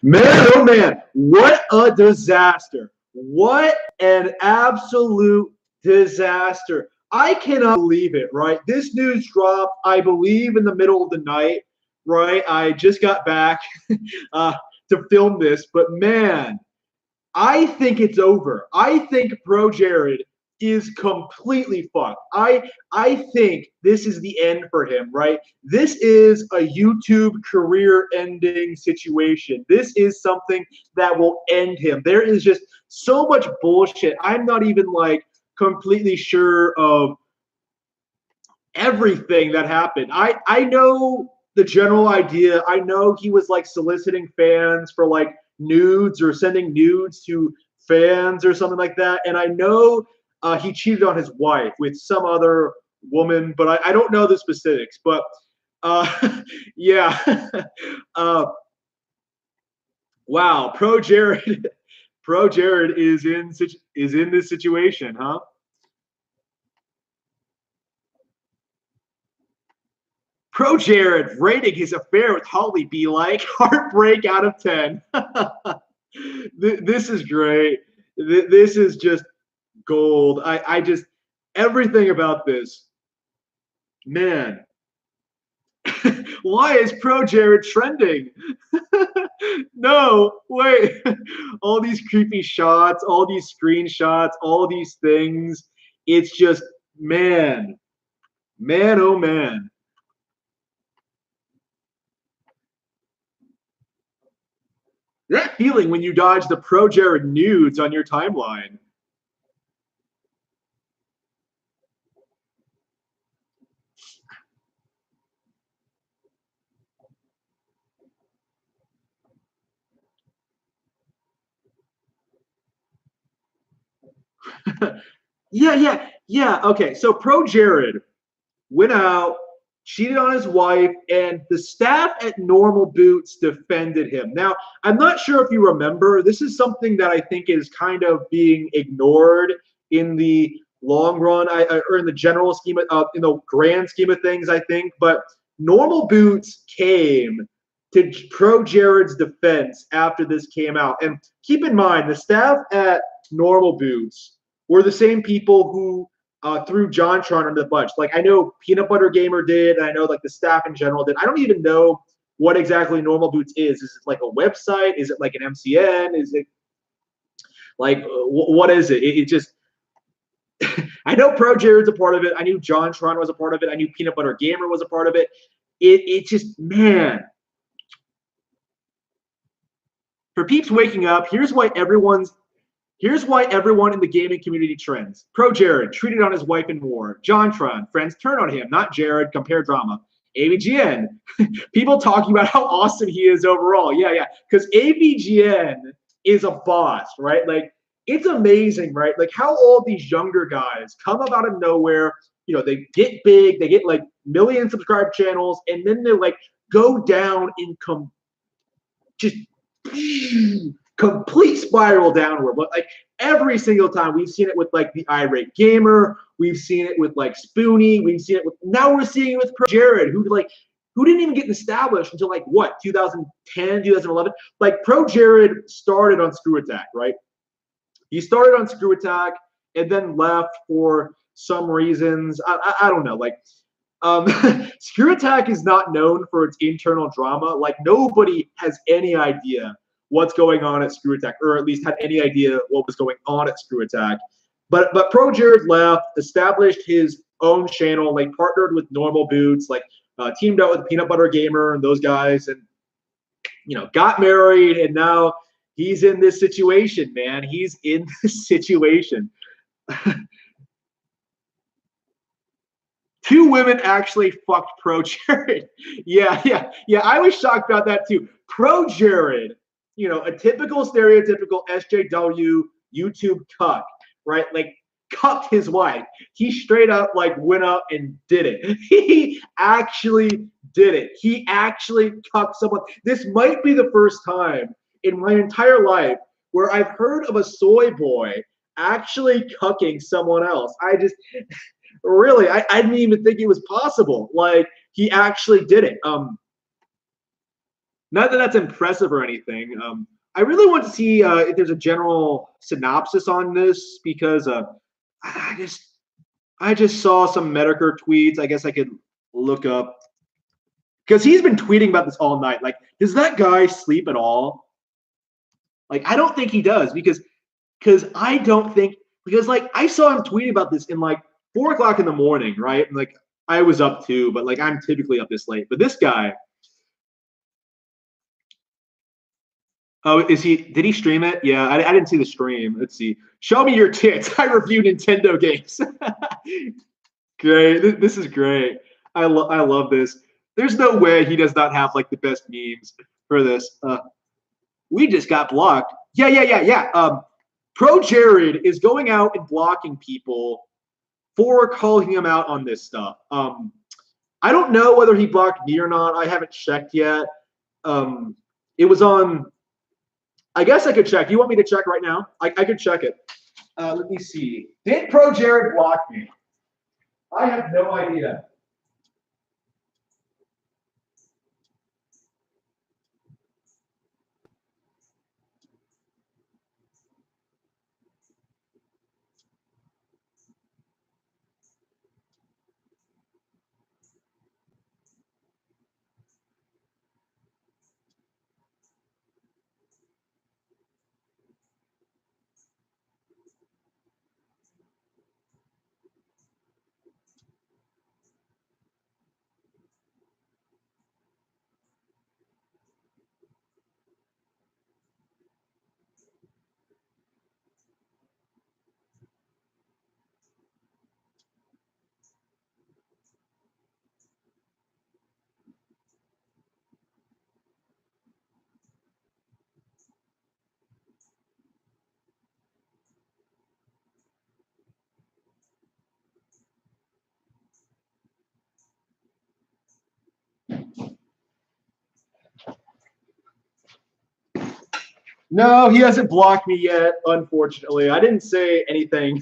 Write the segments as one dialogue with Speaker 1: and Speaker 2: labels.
Speaker 1: Man, oh man, what a disaster. What an absolute disaster. I cannot believe it, right? This news dropped, I believe, in the middle of the night, right? I just got back uh, to film this, but man, I think it's over. I think ProJared is completely fucked. I think this is the end for him, right? This is a YouTube career ending situation. This is something that will end him. There is just so much bullshit. I'm not even like completely sure of everything that happened. I know the general idea. I know he was like soliciting fans for like nudes or sending nudes to fans or something like that. And I know he cheated on his wife with some other woman, but I don't know the specifics. But yeah, uh, wow, Pro Jared, Pro Jared is in this situation, huh? Pro Jared rating his affair with Holly be like heartbreak out of 10. This is great. This is just gold. I just, everything about this, man. Why is Pro Jared trending? No, wait. All these creepy shots, all these screenshots, all these things. It's just, man, man, oh man. That feeling when you dodge the Pro Jared nudes on your timeline. Yeah. Okay, so Pro Jared went out, cheated on his wife, and the staff at Normal Boots defended him. Now, I'm not sure if you remember, this is something that I think is kind of being ignored in the long run, or in the general scheme of, in the grand scheme of things, I think. But Normal Boots came to Pro Jared's defense after this came out. And keep in mind, the staff at Normal Boots were the same people who threw JonTron under the bus. Like I know Peanut Butter Gamer did, and I know like the staff in general did. I don't even know what exactly Normal Boots is. Is it like a website? Is it like an MCN? Is it like what is it? It just I know Pro Jared's a part of it. I knew JonTron was a part of it. I knew Peanut Butter Gamer was a part of it. It just, man. For peeps waking up, here's why everyone in the gaming community trends. Pro Jared, treated on his wife in war. JonTron, friends turn on him, not Jared, compare drama. AVGN, people talking about how awesome he is overall. Yeah. Because AVGN is a boss, right? Like, it's amazing, right? Like, how all these younger guys come up out of nowhere. You know, they get big, they get like million subscribed channels, and then they like go down in just complete spiral downward. But like every single time, we've seen it with like the irate gamer, we've seen it with like Spoonie, we've seen it with, now we're seeing it with Pro Jared, who didn't even get established until like what, 2010, 2011. Like Pro Jared started on Screw Attack, right? He started on Screw Attack and then left for some reasons. I don't know. Like Screw Attack is not known for its internal drama. Like nobody has any idea what's going on at Screw Attack, or at least had any idea what was going on at Screw Attack. But Pro Jared left, established his own channel, like partnered with Normal Boots, like teamed up with Peanut Butter Gamer and those guys, and got married, and now he's in this situation, man. He's in this situation. Two women actually fucked Pro Jared. Yeah. I was shocked about that too. Pro Jared, a typical stereotypical SJW YouTube cuck, right? Like cucked his wife. He straight up like went up and did it. He actually did it. He actually cucked someone. This might be the first time in my entire life where I've heard of a soy boy actually cucking someone else. Really, I didn't even think it was possible. Like he actually did it. Not that that's impressive or anything. I really want to see if there's a general synopsis on this because I just I just saw some Medicare tweets. I guess I could look up because he's been tweeting about this all night. Like, does that guy sleep at all? Like, I don't think he does because I don't think because like I saw him tweeting about this in like 4 o'clock in the morning, right? And like I was up too, but like I'm typically up this late. But this guy, oh, is he? Did he stream it? Yeah, I didn't see the stream. Let's see. Show me your tits. I review Nintendo games. Great. This is great. I love this. There's no way he does not have like the best memes for this. We just got blocked. Yeah. ProJared is going out and blocking people for calling him out on this stuff. I don't know whether he blocked me or not. I haven't checked yet. It was on. I guess I could check. You want me to check right now? I could check it. Let me see. Did ProJared block me? I have no idea. No, he hasn't blocked me yet. Unfortunately, I didn't say anything,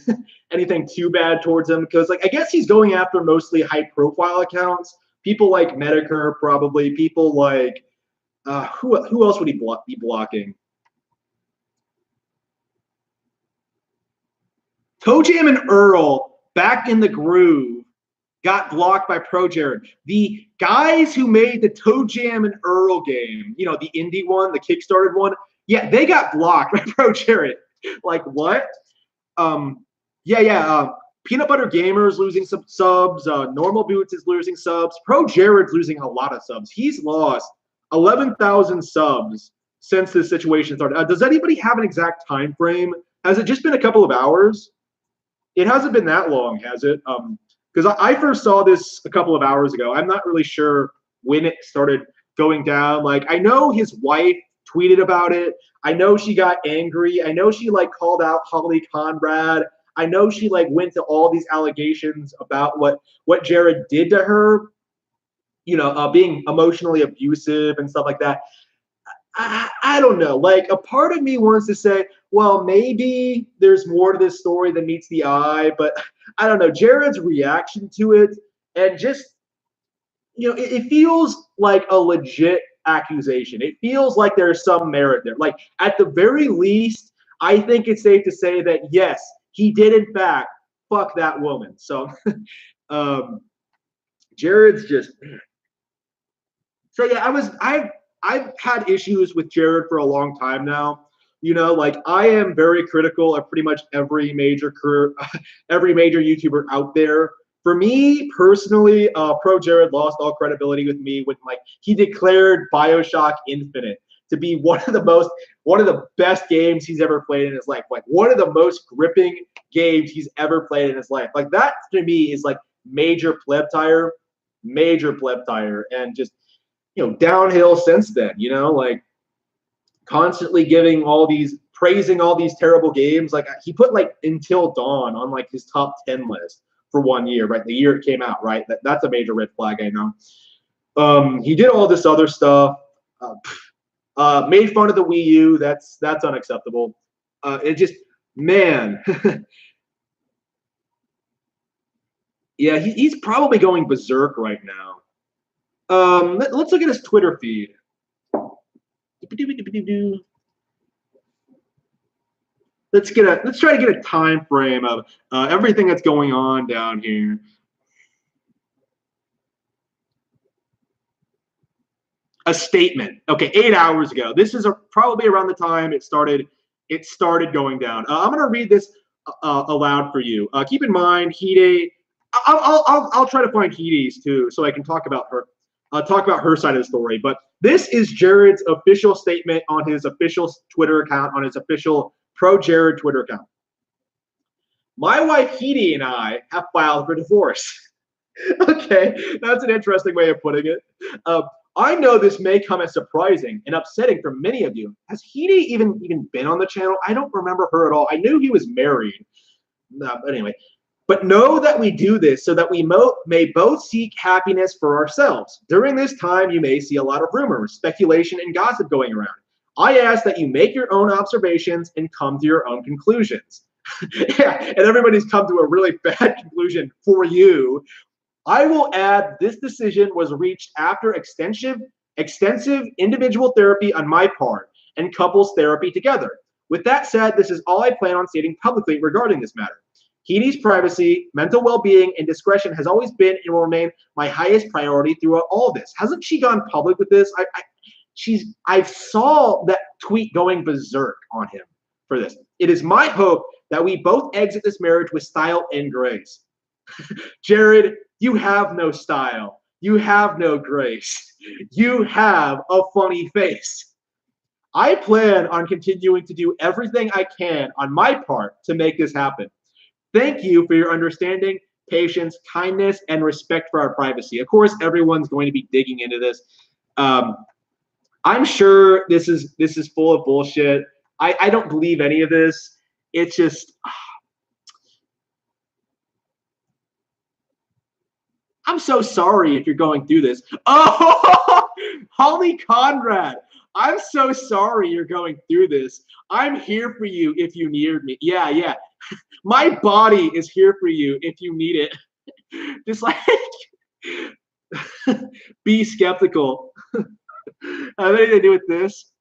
Speaker 1: anything too bad towards him because, like, I guess he's going after mostly high-profile accounts. People like Medicare, probably. People like who else would he be blocking? Toe Jam and Earl back in the groove got blocked by ProJared. The guys who made the Toe Jam and Earl game, you know, the indie one, the Kickstarted one, yeah, they got blocked by ProJared. Like what? Yeah. Peanut Butter Gamers losing some subs. Normal Boots is losing subs. ProJared's losing a lot of subs. He's lost 11,000 subs since this situation started. Does anybody have an exact time frame? Has it just been a couple of hours? It hasn't been that long, has it? Because I first saw this a couple of hours ago. I'm not really sure when it started going down. Like, I know his wife tweeted about it. I know she got angry. I know she like called out Holly Conrad. I know she like went to all these allegations about what Jared did to her. You know, being emotionally abusive and stuff like that. I don't know. Like a part of me wants to say, well, maybe there's more to this story than meets the eye, but I don't know. Jared's reaction to it and just it feels like a legit accusation. It feels like there's some merit there. Like at the very least, I think it's safe to say that yes, he did in fact fuck that woman. So um Jared's just so yeah, I've had issues with Jared for a long time now. You know, like I am very critical of pretty much every major career, every major YouTuber out there. For me personally, ProJared lost all credibility with me when like he declared BioShock Infinite to be one of the best games he's ever played in his life. Like one of the most gripping games he's ever played in his life. Like that to me is like major pleb tire, and just downhill since then, like constantly praising all these terrible games. Like he put like Until Dawn on like his top 10 list for 1 year, right? The year it came out, right? That's a major red flag, I know. He did all this other stuff, made fun of the Wii U. That's unacceptable. It just, man. Yeah, he's probably going berserk right now. Let's look at his Twitter feed. Let's try to get a time frame of everything that's going on down here. A statement. Okay, 8 hours ago. This is probably around the time it started. It started going down. I'm gonna read this aloud for you. Keep in mind, Hide. I'll try to find Hide's too, so I can talk about her. Talk about her side of the story. But this is Jared's official statement on his official Twitter account, on his official ProJared Twitter account. My wife Hide and I have filed for divorce. Okay, that's an interesting way of putting it. I know this may come as surprising and upsetting for many of you. Has Hide even been on the channel? I don't remember her at all. I knew he was married. But anyway, but know that we do this so that we may both seek happiness for ourselves. During this time, you may see a lot of rumors, speculation, and gossip going around. I ask that you make your own observations and come to your own conclusions. Yeah, and everybody's come to a really bad conclusion for you. I will add this decision was reached after extensive individual therapy on my part and couples therapy together. With that said, this is all I plan on stating publicly regarding this matter. Hide's privacy, mental well-being, and discretion has always been and will remain my highest priority throughout all this. Hasn't she gone public with this? I saw that tweet going berserk on him for this. It is my hope that we both exit this marriage with style and grace. Jared, you have no style. You have no grace. You have a funny face. I plan on continuing to do everything I can on my part to make this happen. Thank you for your understanding, patience, kindness, and respect for our privacy. Of course, everyone's going to be digging into this. I'm sure this is full of bullshit. I don't believe any of this. It's just, I'm so sorry if you're going through this. Oh, Holly Conrad, I'm so sorry you're going through this. I'm here for you if you need me. Yeah. My body is here for you if you need it. Just like, be skeptical. Have anything to do with this?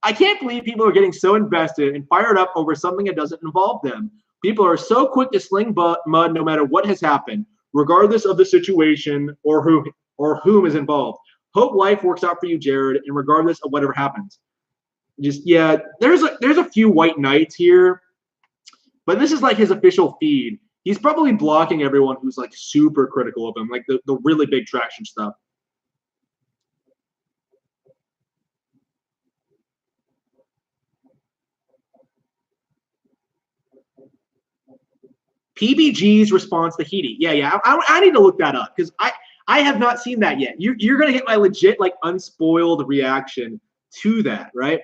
Speaker 1: I can't believe people are getting so invested and fired up over something that doesn't involve them. People are so quick to sling mud no matter what has happened, regardless of the situation or whom is involved. Hope life works out for you, Jared, and regardless of whatever happens. Just, yeah, there's a few white knights here, but this is like his official feed. He's probably blocking everyone who's like super critical of him, like the really big traction stuff. PBG's response to Hide. Yeah. I need to look that up because I have not seen that yet. You're gonna get my legit, like, unspoiled reaction to that, right?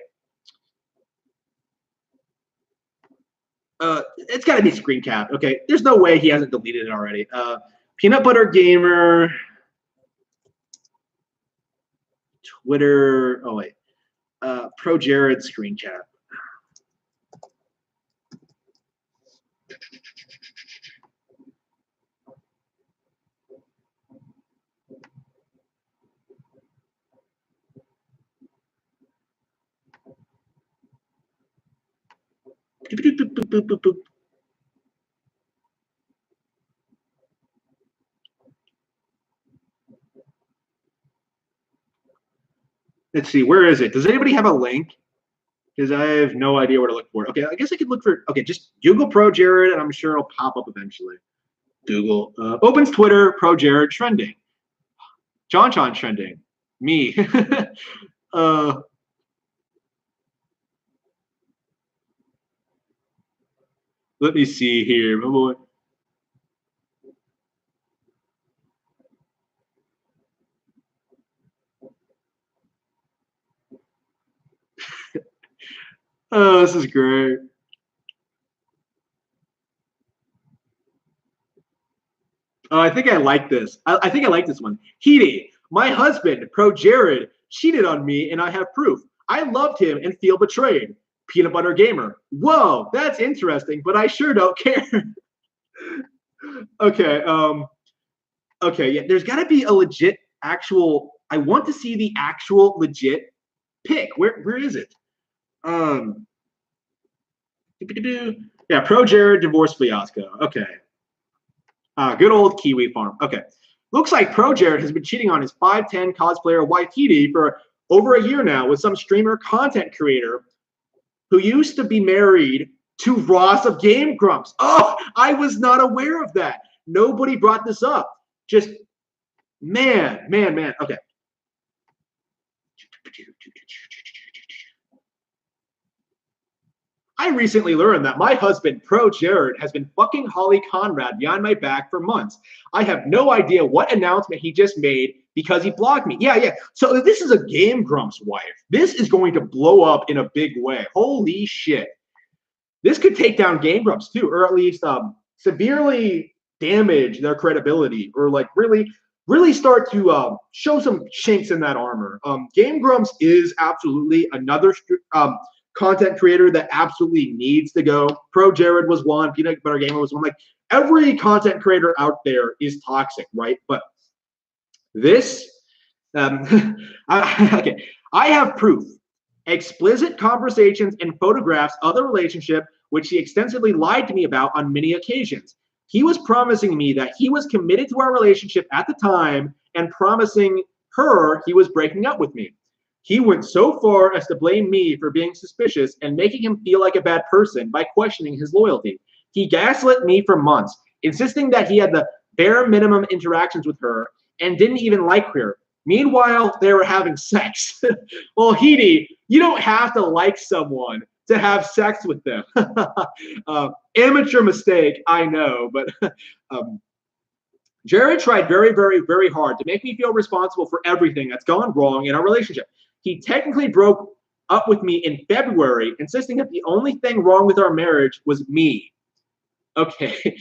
Speaker 1: It's got to be screen cap. Okay, there's no way he hasn't deleted it already. Peanut Butter Gamer, Twitter. Oh wait, ProJared screen cap. Let's see, where is it? Does anybody have a link? Because I have no idea where to look for it. Okay, I guess I could look for, okay, just Google ProJared, and I'm sure it'll pop up eventually. Google opens Twitter, ProJared trending. John trending. Me. Let me see here. Oh, this is great. Oh, I think I like this. I think I like this one. Hide, my husband, ProJared, cheated on me, and I have proof. I loved him and feel betrayed. Peanut Butter Gamer. Whoa, that's interesting, but I sure don't care. Okay. Okay. Yeah, there's got to be a legit, actual. I want to see the actual legit pick. Where is it? Yeah, ProJared divorce fiasco. Okay. Good old Kiwi farm. Okay. Looks like ProJared has been cheating on his 5'10 cosplayer wife Heidi for over a year now with some streamer content creator who used to be married to Ross of Game Grumps. Oh, I was not aware of that. Nobody brought this up. Just man. Okay. I recently learned that my husband, ProJared, has been fucking Holly Conrad behind my back for months. I have no idea what announcement he just made because he blocked me. Yeah. So this is a Game Grumps wife. This is going to blow up in a big way. Holy shit. This could take down Game Grumps too, or at least severely damage their credibility, or like really start to show some chinks in that armor. Game Grumps is absolutely another content creator that absolutely needs to go. ProJared was one, Peanut Butter Gamer was one. Like every content creator out there is toxic, right? But this, okay, I have proof. Explicit conversations and photographs of the relationship, which he extensively lied to me about on many occasions. He was promising me that he was committed to our relationship at the time and promising her he was breaking up with me. He went so far as to blame me for being suspicious and making him feel like a bad person by questioning his loyalty. He gaslit me for months, insisting that he had the bare minimum interactions with her and didn't even like her. Meanwhile, they were having sex. Well, Heidi, you don't have to like someone to have sex with them. Amateur mistake, I know, but Jared tried very hard to make me feel responsible for everything that's gone wrong in our relationship. He technically broke up with me in February, insisting that the only thing wrong with our marriage was me. Okay.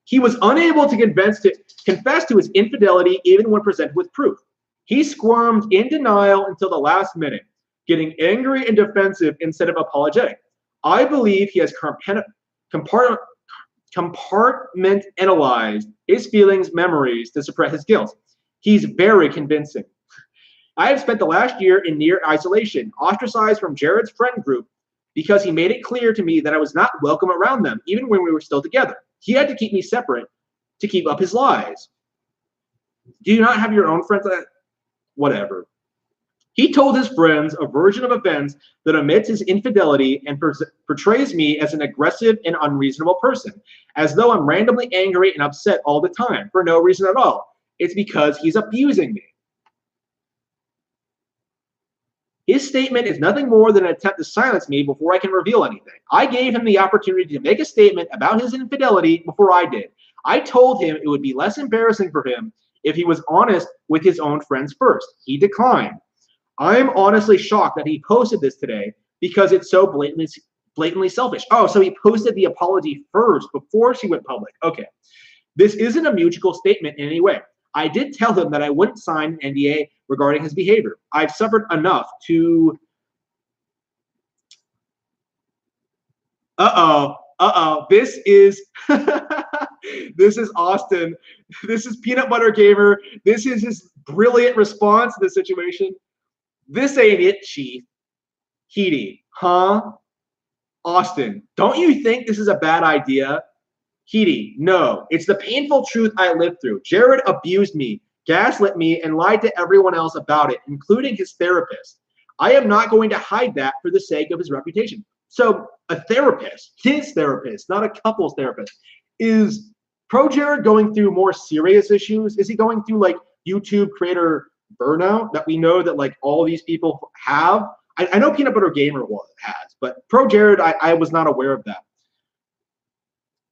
Speaker 1: He was unable to confess to his infidelity even when presented with proof. He squirmed in denial until the last minute, getting angry and defensive instead of apologetic. I believe he has compartmentalized his feelings, memories to suppress his guilt. He's very convincing. I have spent the last year in near isolation, ostracized from Jared's friend group because he made it clear to me that I was not welcome around them, even when we were still together. He had to keep me separate to keep up his lies. Do you not have your own friends? Whatever. He told his friends a version of events that omits his infidelity and portrays me as an aggressive and unreasonable person, as though I'm randomly angry and upset all the time for no reason at all. It's because he's abusing me. His statement is nothing more than an attempt to silence me before I can reveal anything. I gave him the opportunity to make a statement about his infidelity before I did. I told him it would be less embarrassing for him if he was honest with his own friends first. He declined. I'm honestly shocked that he posted this today because it's so blatantly selfish. Oh, so he posted the apology first before she went public. Okay. This isn't a mutual statement in any way. I did tell him that I wouldn't sign an NDA regarding his behavior. I've suffered enough to... This is... this is Austin. This is Peanut Butter Gamer. This is his brilliant response to the situation. This ain't it, Chief. Heidi, huh? Austin, don't you think this is a bad idea? Heidi, no. It's the painful truth I lived through. Jared abused me, gaslit me, and lied to everyone else about it, including his therapist. I am not going to hide that for the sake of his reputation. So a therapist, his therapist, not a couple's therapist, is ProJared going through more serious issues? Is he going through like YouTube creator burnout that we know that like all these people have? I know Peanut Butter Gamer has, but ProJared, I was not aware of that.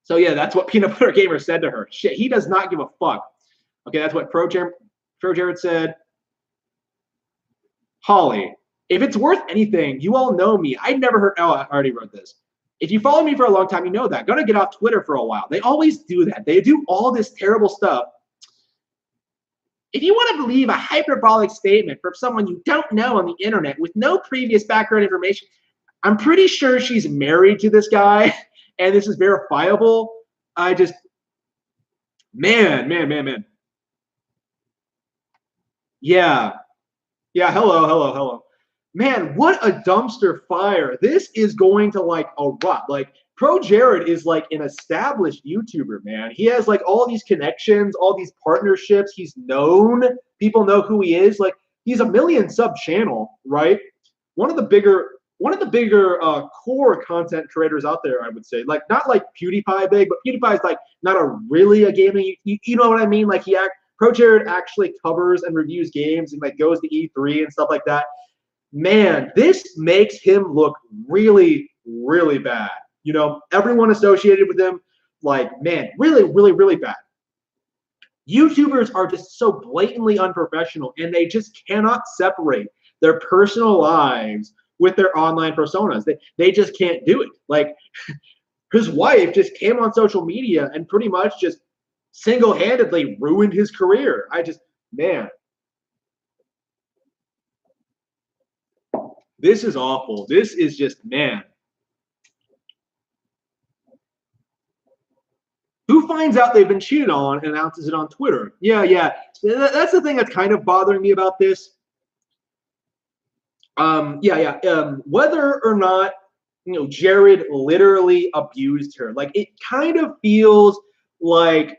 Speaker 1: So yeah, that's what Peanut Butter Gamer said to her. Shit, he does not give a fuck. Okay, that's what ProJared said. Holly, if it's worth anything, you all know me. I never heard. Oh, I already wrote this. If you follow me for a long time, you know that. Gonna get off Twitter for a while. They always do that. They do all this terrible stuff. If you want to believe a hyperbolic statement from someone you don't know on the internet with no previous background information, I'm pretty sure she's married to this guy, and this is verifiable. I just, man. Yeah, hello. man, what a dumpster fire. This is going to like erupt. Like ProJared is like an established YouTuber, man. He has like all these connections, all these partnerships. He's known. People know who he is. Like he's a million sub channel, right? One of the bigger core content creators out there, I would say. Like not like PewDiePie big, but PewDiePie is like not a really a gaming. You know what I mean? Like ProJared actually covers and reviews games and like goes to E3 and stuff like that. Man, this makes him look really, really bad. You know, everyone associated with him, like, man, really, really, really bad. YouTubers are just so blatantly unprofessional, and they just cannot separate their personal lives with their online personas. They just can't do it. Like, his wife just came on social media and pretty much just single-handedly ruined his career. Man, this is awful. This is just, man. Who finds out they've been cheated on and announces it on Twitter? Yeah. That's the thing that's kind of bothering me about this. Whether or not, Jared literally abused her. Like, it kind of feels like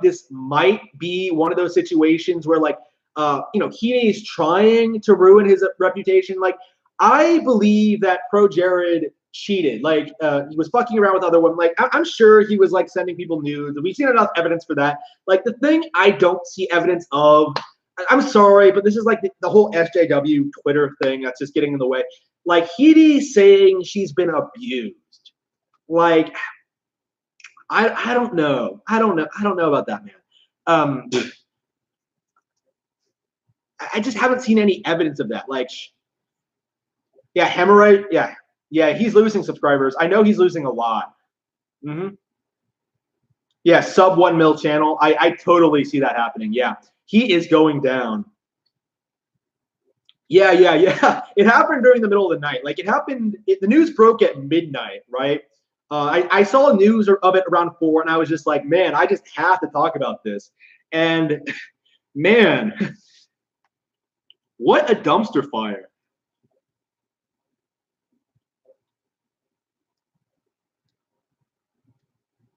Speaker 1: this might be one of those situations where, like, Heaney's trying to ruin his reputation. Like, I believe that ProJared cheated. Like, he was fucking around with other women. Like, I'm sure he was, like, sending people nudes. We've seen enough evidence for that. Like, the thing I don't see evidence of, I'm sorry, but this is like the whole SJW Twitter thing that's just getting in the way. Like, Heaney saying she's been abused. Like, I don't know. I don't know about that, man. I just haven't seen any evidence of that. Like, yeah, hemorrhage. Yeah, he's losing subscribers. I know he's losing a lot. Yeah, sub 1 mil channel. I totally see that happening. Yeah, he is going down. Yeah. It happened during the middle of the night. Like, it happened. The news broke at midnight, right? I saw news of it around 4, and I was just like, man, I just have to talk about this. And man, what a dumpster fire.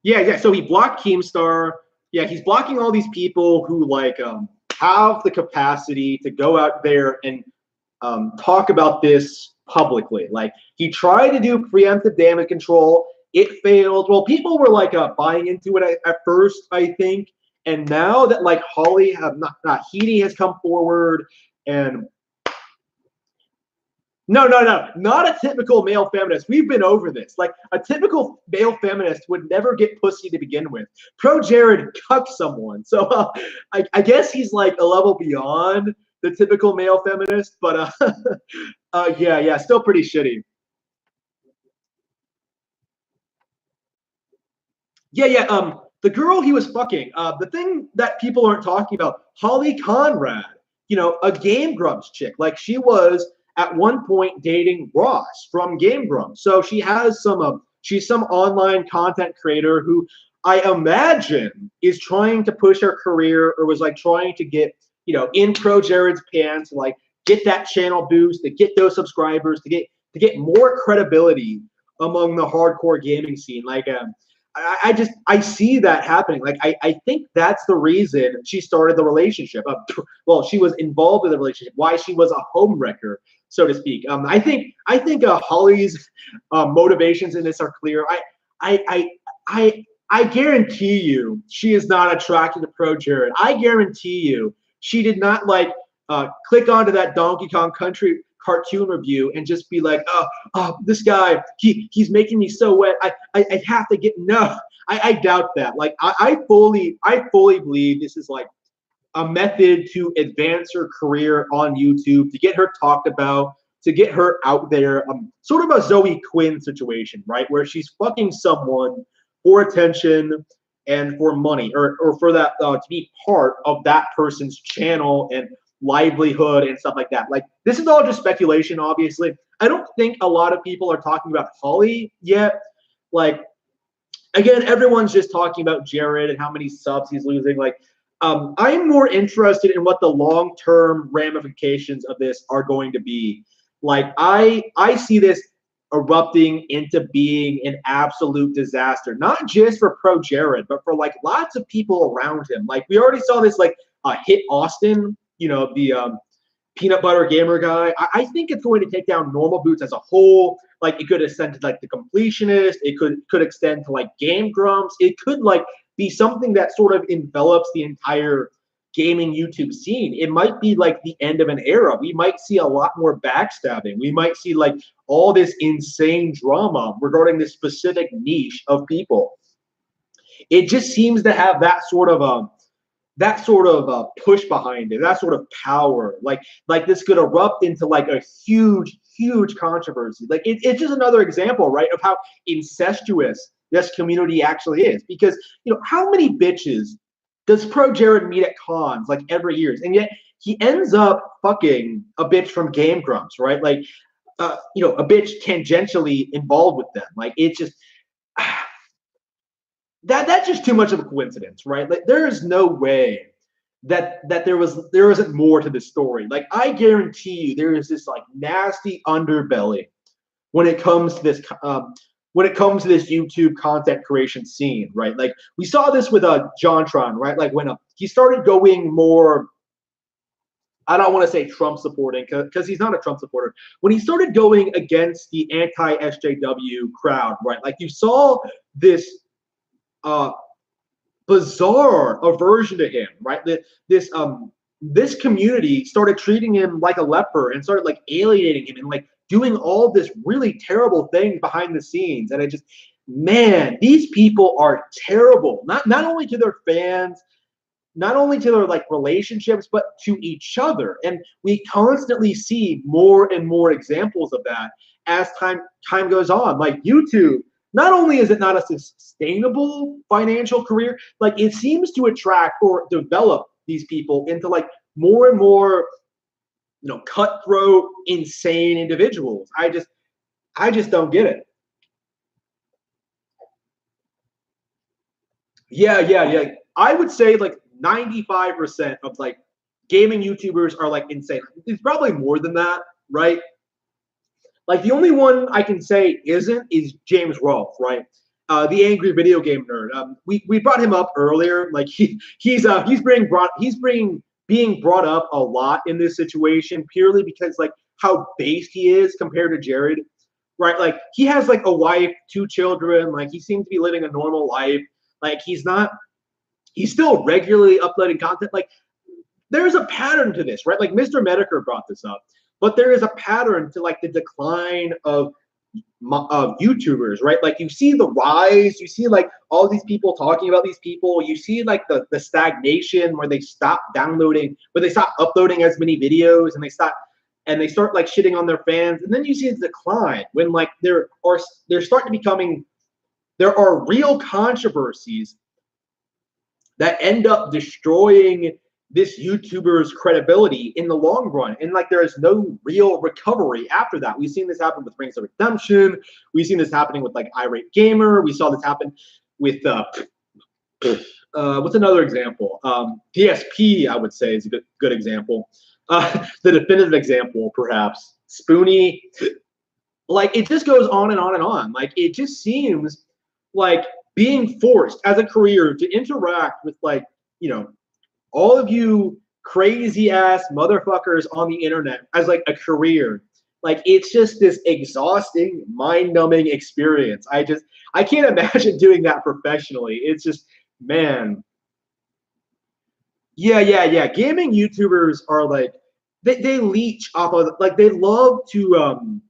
Speaker 1: Yeah. So he blocked Keemstar. Yeah, he's blocking all these people who like have the capacity to go out there and talk about this publicly. Like, he tried to do preemptive damage control. It failed. Well, people were like buying into it at first, I think, and now that like Holly not Heaney has come forward and. No, not a typical male feminist. We've been over this. Like, a typical male feminist would never get pussy to begin with. ProJared cucked someone, so I guess he's like a level beyond the typical male feminist. But yeah, still pretty shitty. Yeah. The girl he was fucking. The thing that people aren't talking about, Holly Conrad. A Game Grumps chick. Like, she was at one point dating Ross from Game Grumps. So she has she's some online content creator who I imagine is trying to push her career, or was like trying to get, in ProJared's pants, like get that channel boost, to get those subscribers, to get more credibility among the hardcore gaming scene. Like, I see that happening. Like, I think that's the reason she started the relationship. Well, she was involved in the relationship. Why she was a homewrecker, so to speak. I think Holly's motivations in this are clear. I guarantee you she is not attracted to ProJared. I guarantee you she did not like click onto that Donkey Kong Country cartoon review and just be like, oh, this guy, he's making me so wet. I have to get. No, I doubt that. Like, I fully believe this is like a method to advance her career on YouTube, to get her talked about, to get her out there. Sort of a Zoe Quinn situation, right? Where she's fucking someone for attention and for money, or for that to be part of that person's channel and livelihood and stuff like that. Like, this is all just speculation, obviously. I don't think a lot of people are talking about Holly yet. Like, again, everyone's just talking about Jared and how many subs he's losing. Like, I'm more interested in what the long-term ramifications of this are going to be. Like I see this erupting into being an absolute disaster, not just for ProJared, but for like lots of people around him. Like we already saw this like hit Austin, the peanut butter gamer guy. I think it's going to take down normal boots as a whole. Like it could extend to like the completionist. It could extend to like game grumps. It could like be something that sort of envelops the entire gaming YouTube scene. It might be like the end of an era. We might see a lot more backstabbing. We might see like all this insane drama regarding this specific niche of people. It just seems to have that sort of push behind it, that sort of power. Like this could erupt into like a huge controversy. Like it's just another example, right, of how incestuous this community actually is. Because how many bitches does ProJared meet at cons like every year, and yet he ends up fucking a bitch from Game Grumps, right? Like a bitch tangentially involved with them. Like it's just that's just too much of a coincidence, right? Like there is no way that there isn't more to this story. Like I guarantee you, there is this like nasty underbelly when it comes to this YouTube content creation scene, right? Like we saw this with JonTron, right? Like when he started going more. I don't want to say Trump supporting because he's not a Trump supporter. When he started going against the anti-SJW crowd, right? Like you saw this bizarre aversion to him, right? This community started treating him like a leper and started like alienating him and like doing all this really terrible things behind the scenes. And man, these people are terrible. Not only to their fans, not only to their like relationships, but to each other. And we constantly see more and more examples of that as time goes on. Like YouTube, not only is it not a sustainable financial career, like it seems to attract or develop these people into like more and more, cutthroat, insane individuals. I just don't get it. Yeah. I would say like 95% of like gaming YouTubers are like insane. It's probably more than that, right? Like the only one I can say isn't is James Rolfe, right? The angry video game nerd. We brought him up earlier. Like he's being brought up a lot in this situation purely because like how based he is compared to Jared, right? Like he has like a wife, 2 children. Like he seems to be living a normal life. Like he's still regularly uploading content. Like there's a pattern to this, right? Like Mr. Medicare brought this up, but there is a pattern to like the decline of YouTubers, right? Like you see the rise, you see like all these people talking about these people, you see like the stagnation where they stop uploading as many videos, and they start like shitting on their fans, and then you see the decline when like there are real controversies that end up destroying this YouTuber's credibility in the long run. And like there is no real recovery after that. We've seen this happen with Rings of Redemption. We've seen this happening with like Irate Gamer. We saw this happen with what's another example? PSP, I would say, is a good example. The definitive example, perhaps. Spoonie. Like it just goes on and on and on. Like it just seems like being forced as a career to interact with like, all of you crazy ass motherfuckers on the internet as like a career. Like it's just this exhausting, mind-numbing experience. I can't imagine doing that professionally. It's just, man. Yeah. Gaming YouTubers are like they leech off of, like they love to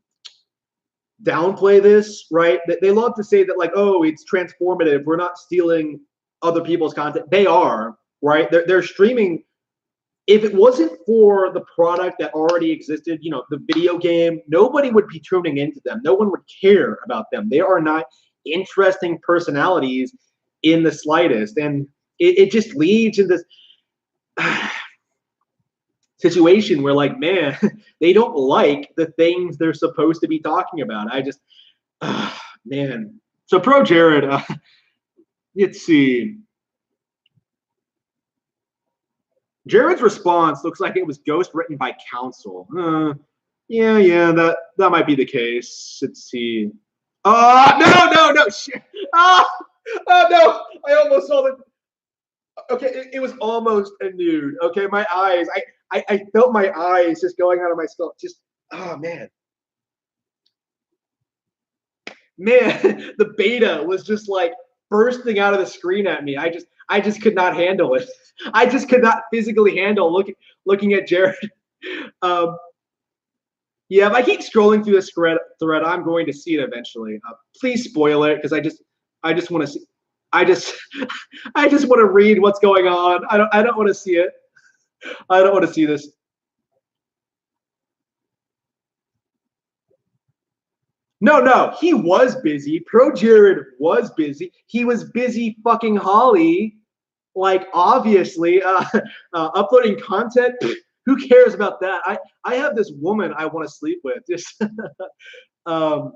Speaker 1: downplay this, right? They love to say that like, oh, it's transformative. We're not stealing other people's content. They are, right? They're streaming. If it wasn't for the product that already existed, the video game, nobody would be tuning into them. No one would care about them. They are not interesting personalities in the slightest. And it just leads in this situation where like, man, they don't like the things they're supposed to be talking about. Man. So ProJared, let's see. Jared's response looks like it was ghost written by counsel. Yeah, that might be the case. Let's see. No, shit. Oh, oh no, I almost saw the. Okay, it was almost a nude. Okay, my eyes. I felt my eyes just going out of my skull. Just, oh man, the beta was just like bursting out of the screen at me. I just could not handle it. I just could not physically handle looking at Jared. Um, yeah, if I keep scrolling through this thread, I'm going to see it eventually. Please spoil it because I just want to see. I just, I just want to read what's going on. I don't want to see it. I don't want to see this. No, he was busy. ProJared was busy. He was busy fucking Holly, like obviously, uploading content. Who cares about that? I have this woman I want to sleep with. Just um,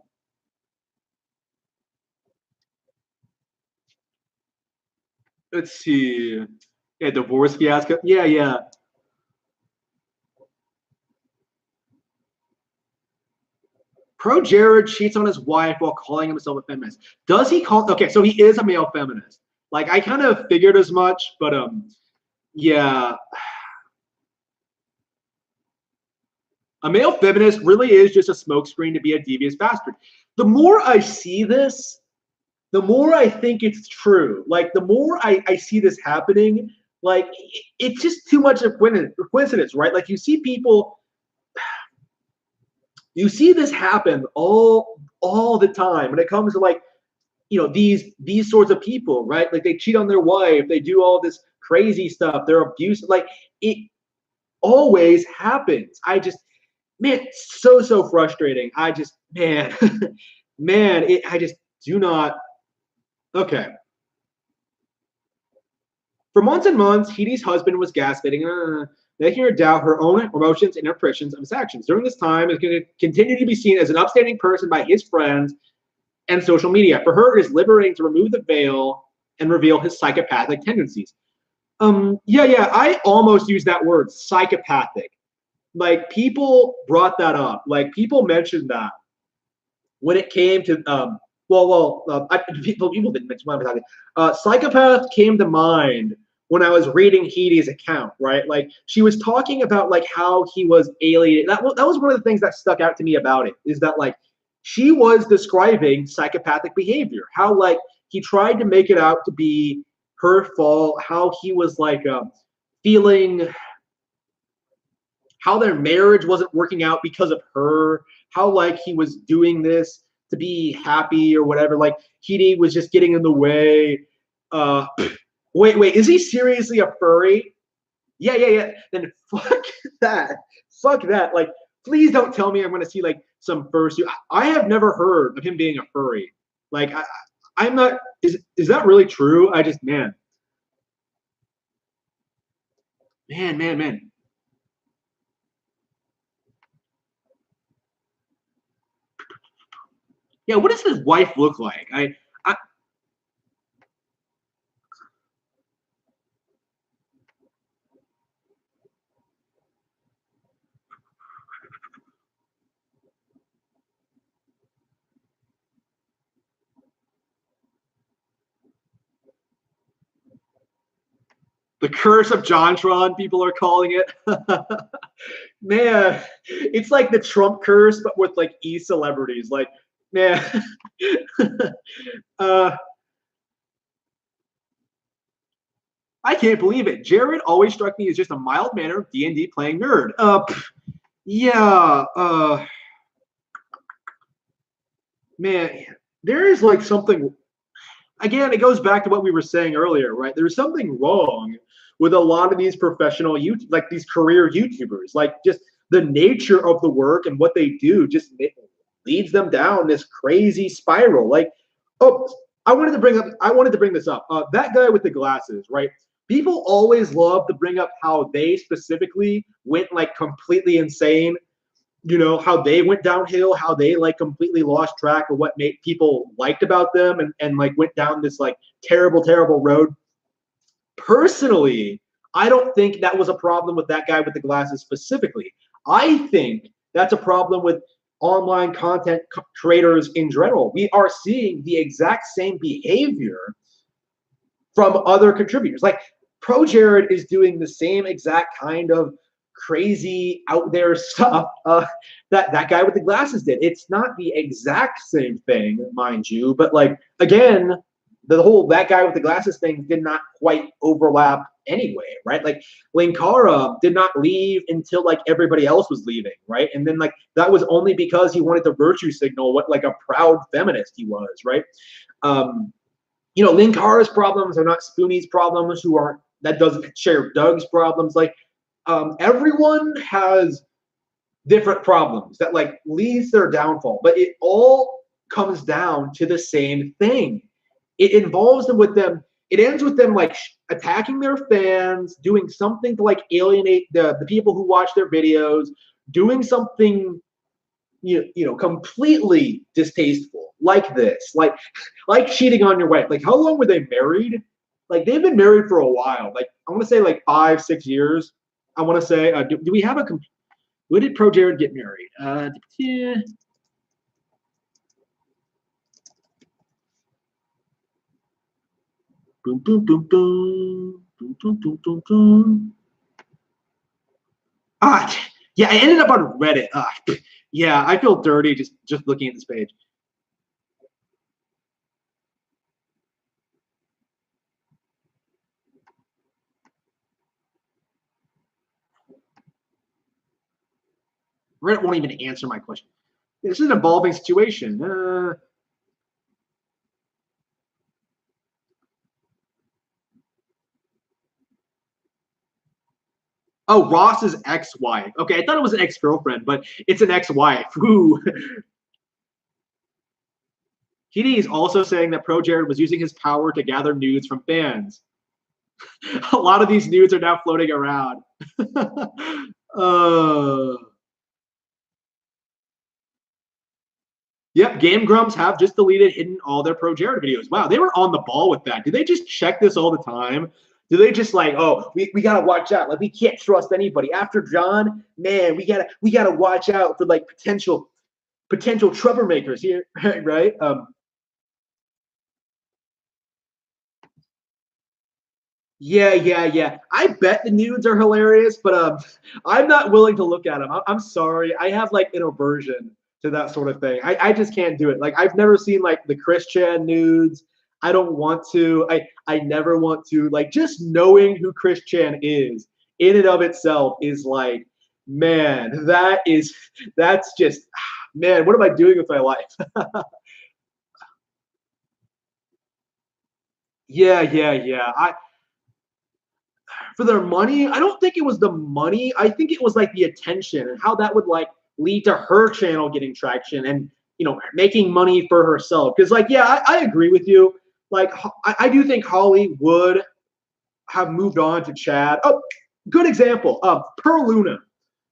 Speaker 1: let's see. Yeah, divorce fiasco. Yeah. ProJared cheats on his wife while calling himself a feminist. Does he call? Okay, so he is a male feminist. Like I kind of figured as much, but yeah, a male feminist really is just a smokescreen to be a devious bastard. The more I see this, the more I think it's true. Like the more I see this happening, like it's just too much of coincidence, right? Like you see this happen all the time when it comes to like these sorts of people, right? Like they cheat on their wife, they do all this crazy stuff, they're abusive. Like it always happens. Man, so frustrating. Man, I just do not. Okay. For months and months, Heidie's husband was gaslighting, making her doubt her own emotions and impressions of his actions. During this time, it's going to continue to be seen as an upstanding person by his friends and social media. For her, it is liberating to remove the veil and reveal his psychopathic tendencies. Yeah, I almost used that word, psychopathic. Like people brought that up. Like people mentioned that when it came to people didn't mention what I was talking. Psychopath came to mind when I was reading Heidie's account, right? Like she was talking about like how he was alienated. That was one of the things that stuck out to me about it, is that like she was describing psychopathic behavior, how like he tried to make it out to be her fault, how he was like feeling how their marriage wasn't working out because of her, how like he was doing this to be happy or whatever. Like Heidi was just getting in the way. Uh, wait, is he seriously a furry? Yeah. Then that. Fuck that. Like, please don't tell me I'm going to see like some fursuit. I have never heard of him being a furry. Like, I'm not. Is that really true? I just man. Yeah, what does his wife look like? I the curse of Jontron, people are calling it. Man, it's like the Trump curse, but with like celebrities. Like, man, uh, I can't believe it. Jared always struck me as just a mild mannered D&D playing nerd. Yeah. Man, there is like something. Again, it goes back to what we were saying earlier, right? There's something wrong with a lot of these professional like these career YouTubers. Like just the nature of the work and what they do just leads them down this crazy spiral. Like, oh, I wanted to bring this up. That guy with the glasses, right? People always love to bring up how they specifically went like completely insane, how they went downhill, how they like completely lost track of what made people liked about them, and like went down this like terrible road. Personally, I don't think that was a problem with that guy with the glasses specifically. I think that's a problem with online content creators in general. We are seeing the exact same behavior from other contributors. Like ProJared is doing the same exact kind of crazy out there stuff that guy with the glasses did. It's not the exact same thing, mind you, but like again, the whole that guy with the glasses thing did not quite overlap anyway, right? Like Linkara did not leave until like everybody else was leaving, right? And then like that was only because he wanted to virtue signal what like a proud feminist he was, right? You know, Linkara's problems are not Spoonie's problems, who aren't that doesn't share Doug's problems. Like everyone has different problems that like leads their downfall, but it all comes down to the same thing. It involves them with them. It ends with them like attacking their fans, doing something to like alienate the people who watch their videos, doing something you know completely distasteful like this, like cheating on your wife. Like how long were they married? Like they've been married for a while. Like I want to say like 5-6 years. I want to say do we have a when did ProJared get married? Boom, boom, boom, boom, boom, boom, boom, boom, boom. Yeah, I ended up on Reddit. Yeah, I feel dirty just looking at this page. Reddit won't even answer my question. This is an evolving situation. Oh, Ross's ex-wife. Okay, I thought it was an ex-girlfriend, but it's an ex-wife. Ooh. TD is also saying that ProJared was using his power to gather nudes from fans. A lot of these nudes are now floating around. Yep, Game Grumps have just deleted hidden all their ProJared videos. Wow, they were on the ball with that. Do they just check this all the time? Do they just like, oh, we gotta watch out? Like we can't trust anybody. After John, man, we gotta watch out for like potential troublemakers here, right? Yeah. I bet the nudes are hilarious, but I'm not willing to look at them. I'm sorry. I have like an aversion to that sort of thing. I just can't do it. Like I've never seen like the Christian nudes. I don't want to. I never want to. Like just knowing who Christian is in and of itself is like, man, that's just man, what am I doing with my life? Yeah. I for their money. I don't think it was the money. I think it was like the attention and how that would like lead to her channel getting traction and making money for herself. Because like yeah, I agree with you. Like I do think Holly would have moved on to Chad. Oh, good example. Per Luna,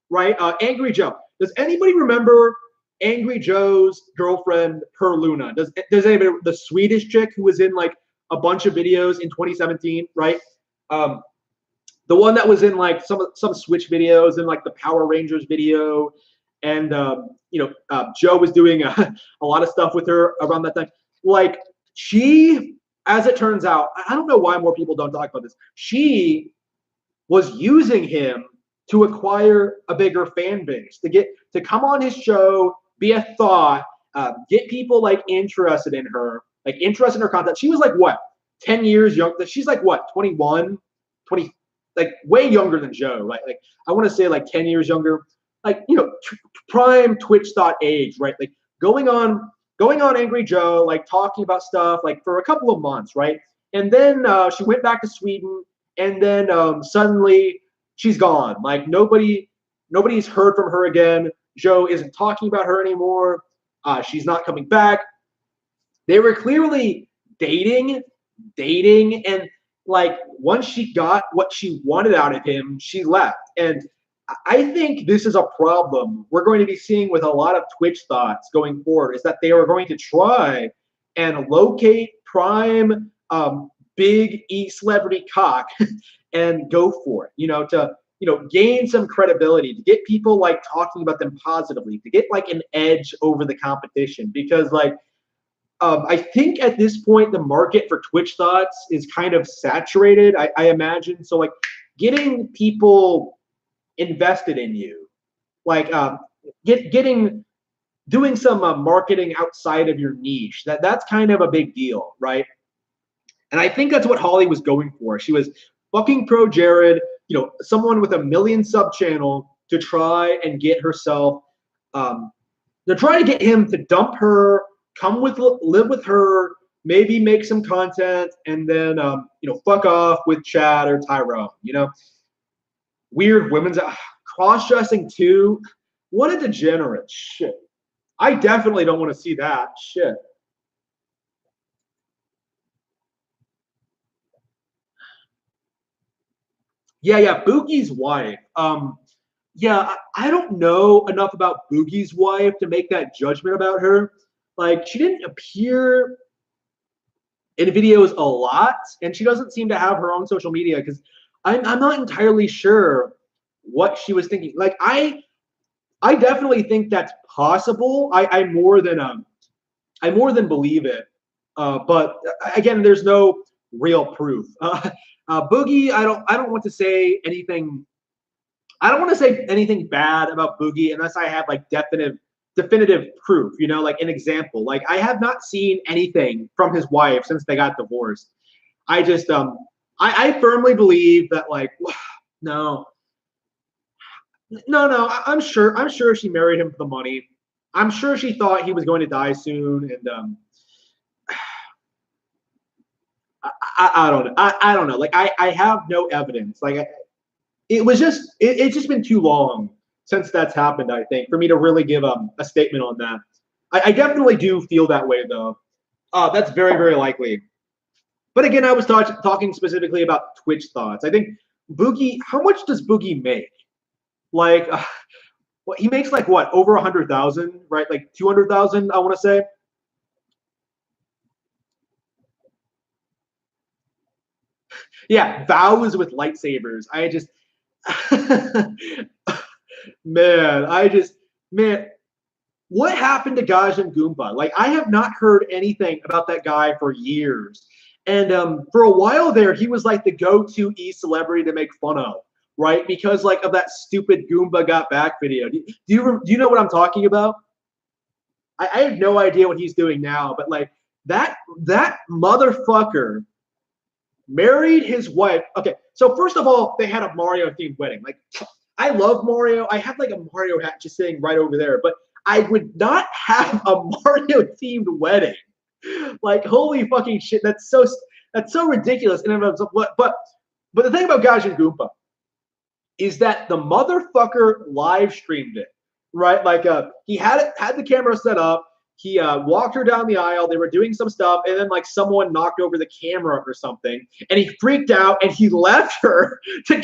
Speaker 1: right? Angry Joe. Does anybody remember Angry Joe's girlfriend Per Luna? Does anybody the Swedish chick who was in like a bunch of videos in 2017, right? The one that was in like some Switch videos and like the Power Rangers video, and Joe was doing a lot of stuff with her around that time. Like she, as it turns out, I don't know why more people don't talk about this. She was using him to acquire a bigger fan base, to come on his show, be a thought, get people like interested in her, like interested in her content. She was like what, 10 years young? She's like what, 21, 20, like way younger than Joe, right? Like I want to say like 10 years younger, like prime Twitch thought age, right? Like going on Angry Joe, like talking about stuff like for a couple of months, right? And then she went back to Sweden, and then suddenly she's gone. Like nobody's heard from her again. Joe isn't talking about her anymore. She's not coming back. They were clearly dating, and like once she got what she wanted out of him, she left. And I think this is a problem we're going to be seeing with a lot of Twitch thoughts going forward, is that they are going to try and locate prime big E celebrity cock and go for it, to gain some credibility, to get people like talking about them positively, to get like an edge over the competition. Because like I think at this point the market for Twitch thoughts is kind of saturated, I imagine. So like getting people invested in you, like getting doing some marketing outside of your niche, that's kind of a big deal, right? And I think that's what Holly was going for. She was fucking ProJared, someone with a 1 million sub channel, to try and get herself, they're trying to get him to dump her, live with her, maybe make some content, and then fuck off with Chad or Tyrone. Weird women's cross-dressing too. What a degenerate shit. I definitely don't want to see that shit. Yeah, Boogie's wife. Yeah, I don't know enough about Boogie's wife to make that judgment about her. Like, she didn't appear in videos a lot, and she doesn't seem to have her own social media, because I'm not entirely sure what she was thinking. Like, I definitely think that's possible. I more than believe it. But again, there's no real proof. Boogie, I don't want to say anything. I don't want to say anything bad about Boogie unless I have like definitive proof. Like an example. Like, I have not seen anything from his wife since they got divorced. I just I firmly believe that, like, no. I'm sure she married him for the money. I'm sure she thought he was going to die soon, and I don't know. I don't know. Like, I have no evidence. Like, it's just been too long since that's happened, I think, for me to really give a statement on that. I definitely do feel that way, though. That's very, very likely. But again, I was talking specifically about Twitch thoughts. I think Boogie, how much does Boogie make? Like, well, he makes like what, over 100,000, right? Like 200,000, I want to say. Yeah, vows with lightsabers. I just, man, what happened to Gajan Goomba? Like, I have not heard anything about that guy for years. And for a while there, he was like the go-to celebrity to make fun of, right? Because like of that stupid Goomba got back video. Do you know what I'm talking about? I have no idea what he's doing now, but like that motherfucker married his wife. Okay, so first of all, they had a Mario themed wedding. Like, I love Mario. I have like a Mario hat just sitting right over there, but I would not have a Mario themed wedding. Like, holy fucking shit, that's so ridiculous. And but the thing about Gajan Goomba is that the motherfucker live streamed it, right? Like, he had the camera set up. He walked her down the aisle. They were doing some stuff, and then like someone knocked over the camera or something, and he freaked out and he left her to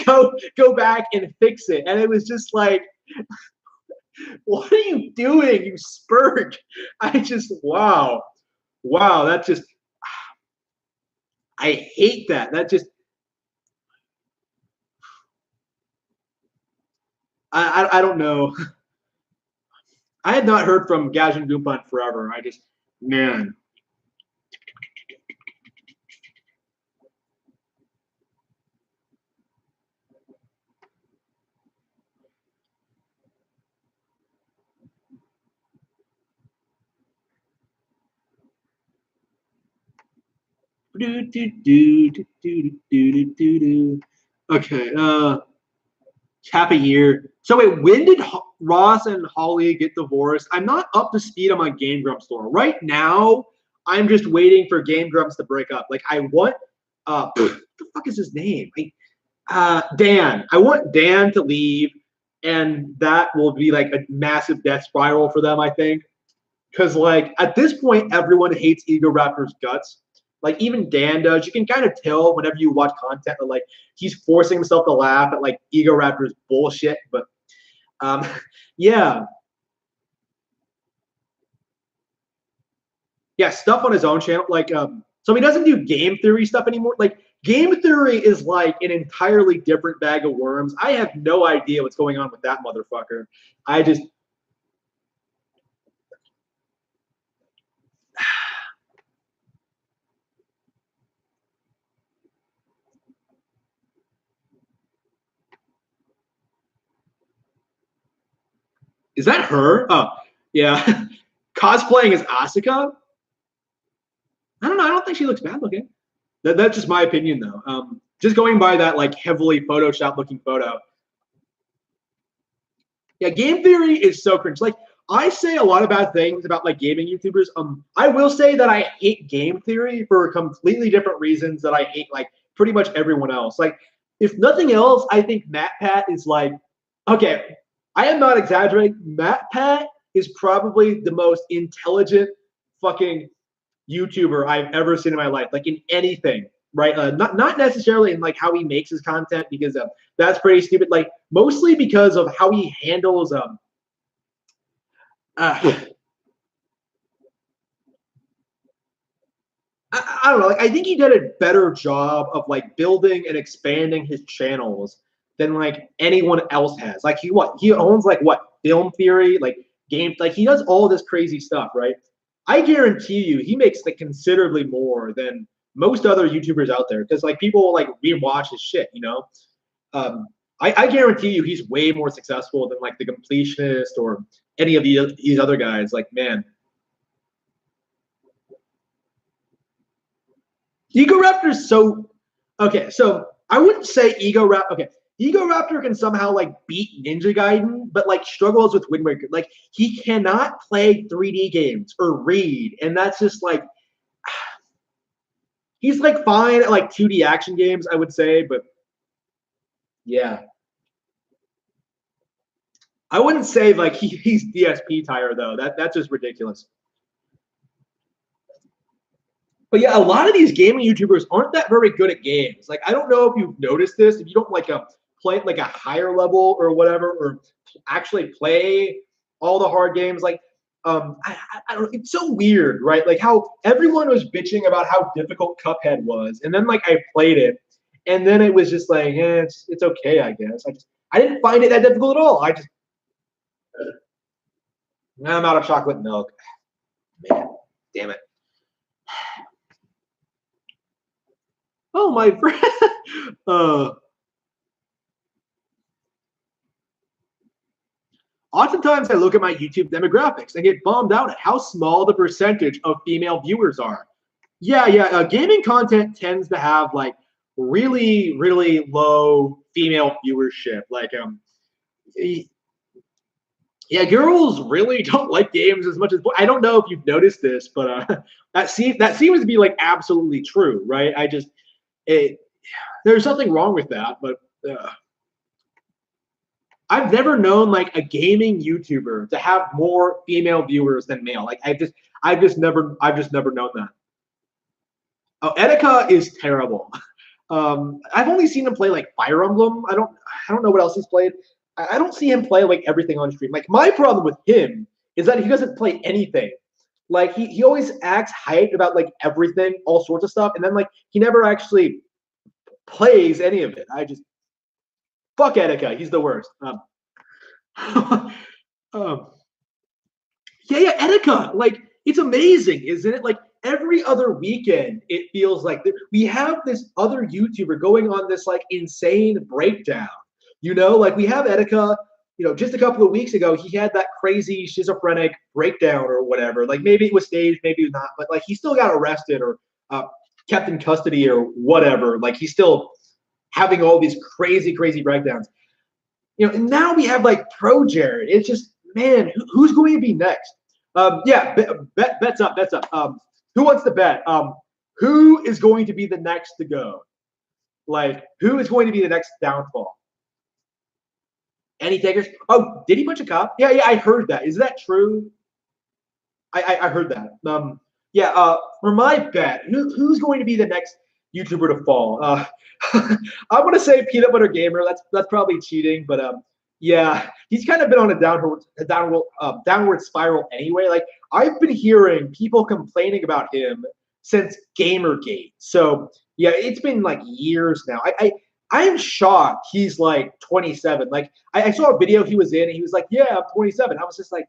Speaker 1: go back and fix it. And it was just like, what are you doing, you spurg? Wow, that just, I hate that. That just, I don't know. I had not heard from Gajan Goomba in forever. Man. Okay, happy year. So wait, when did Ross and Holly get divorced? I'm not up to speed on my Game Grumps lore. Right now, I'm just waiting for Game Grumps to break up. Like, I want, what the fuck is his name? Dan. I want Dan to leave, and that will be like a massive death spiral for them, I think. Because, like, at this point, everyone hates Ego Raptor's guts. Like, even Dan does. You can kind of tell whenever you watch content that, like, he's forcing himself to laugh at, like, Ego Raptor's bullshit. But, yeah. Yeah, stuff on his own channel. Like, so he doesn't do game theory stuff anymore. Like, Game theory is like an entirely different bag of worms. I have no idea what's going on with that motherfucker. I just is that her? Oh, yeah. Cosplaying as Asuka? I don't know. I don't think she looks bad looking. That's just my opinion, though. Just going by that like heavily Photoshop looking photo. Yeah, game theory is so cringe. Like I say a lot of bad things about like gaming YouTubers. I will say that I hate game theory for completely different reasons that I hate like pretty much everyone else. Like, if nothing else, I think Matt Pat is like, okay, I am not exaggerating. Matt Pat is probably the most intelligent fucking YouTuber I've ever seen in my life, like in anything, right? Not necessarily in like how he makes his content because that's pretty stupid. Like mostly because of how he handles uh, I don't know. Like I think he did a better job of like building and expanding his channels than like anyone else has. Like he owns like what film theory, like game, like he does all this crazy stuff, right? I guarantee you he makes like considerably more than most other YouTubers out there because like people like rewatch his shit, you know. Um, I guarantee you he's way more successful than like the completionist or any of these other guys. Like man, Ego Raptor's so okay. So I wouldn't say Ego Rap. Okay, Ego Raptor can somehow like beat Ninja Gaiden, but like struggles with Wind Waker. Like he cannot play 3D games or read, and that's just like he's like fine at like 2D action games, I would say, but yeah, I wouldn't say like he's DSP tire though. That's just ridiculous. But yeah, a lot of these gaming YouTubers aren't that very good at games. Like I don't know if you've noticed this. If you don't like play like a higher level or whatever, or actually play all the hard games, like I don't. It's so weird, right? Like how everyone was bitching about how difficult Cuphead was, and then like I played it, and then it was just like, it's okay, I guess. I didn't find it that difficult at all. I just I'm out of chocolate milk. Man, damn it. Oh my friend. uh Oftentimes, I look at my YouTube demographics and get bummed out at how small the percentage of female viewers are. Yeah, yeah. Gaming content tends to have like really, really low female viewership. Like, yeah, girls really don't like games as much as I don't know if you've noticed this, but that seems to be like absolutely true, right? It, there's something wrong with that, but. I've never known like a gaming YouTuber to have more female viewers than male. Like I've just never known that. Oh, Etika is terrible. I've only seen him play like Fire Emblem. I don't know what else he's played. I don't see him play like everything on stream. Like my problem with him is that he doesn't play anything. Like he always acts hyped about like everything, all sorts of stuff, and then like he never actually plays any of it. I just fuck Etika. He's the worst. um, yeah, yeah, Etika. Like, it's amazing, isn't it? Like, every other weekend, it feels like we have this other YouTuber going on this, like, insane breakdown. You know, like, we have Etika, you know, just a couple of weeks ago, he had that crazy schizophrenic breakdown or whatever. Like, maybe it was staged, maybe it was not, but, like, he still got arrested or kept in custody or whatever. Like, he's still having all these crazy, crazy breakdowns. You know, and now we have like ProJared. It's just, man, who's going to be next? Yeah, bets up, bets up. Who wants to bet? Who is going to be the next to go? Like, who is going to be the next downfall? Any takers? Oh, did he punch a cop? Yeah, yeah, I heard that. Is that true? I heard that. Yeah. For my bet, who's going to be the next YouTuber to fall? I'm gonna say Peanut Butter Gamer. That's probably cheating, but yeah, he's kind of been on a downward spiral anyway. Like I've been hearing people complaining about him since Gamergate. So Yeah, it's been like years now. I am shocked he's like 27. Like I saw a video he was in and he was like, yeah, I'm 27. I was just like,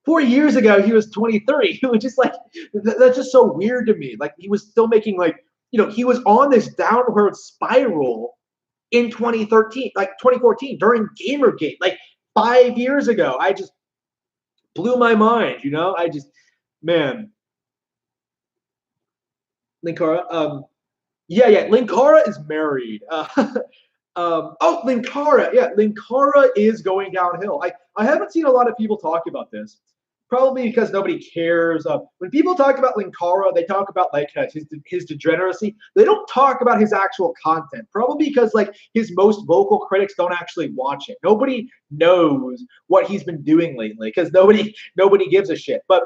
Speaker 1: 4 years ago he was 23. It was just like that's just so weird to me. Like he was still making like, he was on this downward spiral in 2013, like 2014 during Gamergate, like 5 years ago. I just blew my mind. I just, man, Linkara. Yeah. Linkara is married. Oh, Linkara. Yeah, Linkara is going downhill. I haven't seen a lot of people talk about this. Probably because nobody cares. When people talk about Linkara, they talk about like his degeneracy. They don't talk about his actual content. Probably because like his most vocal critics don't actually watch it. Nobody knows what he's been doing lately because nobody gives a shit. But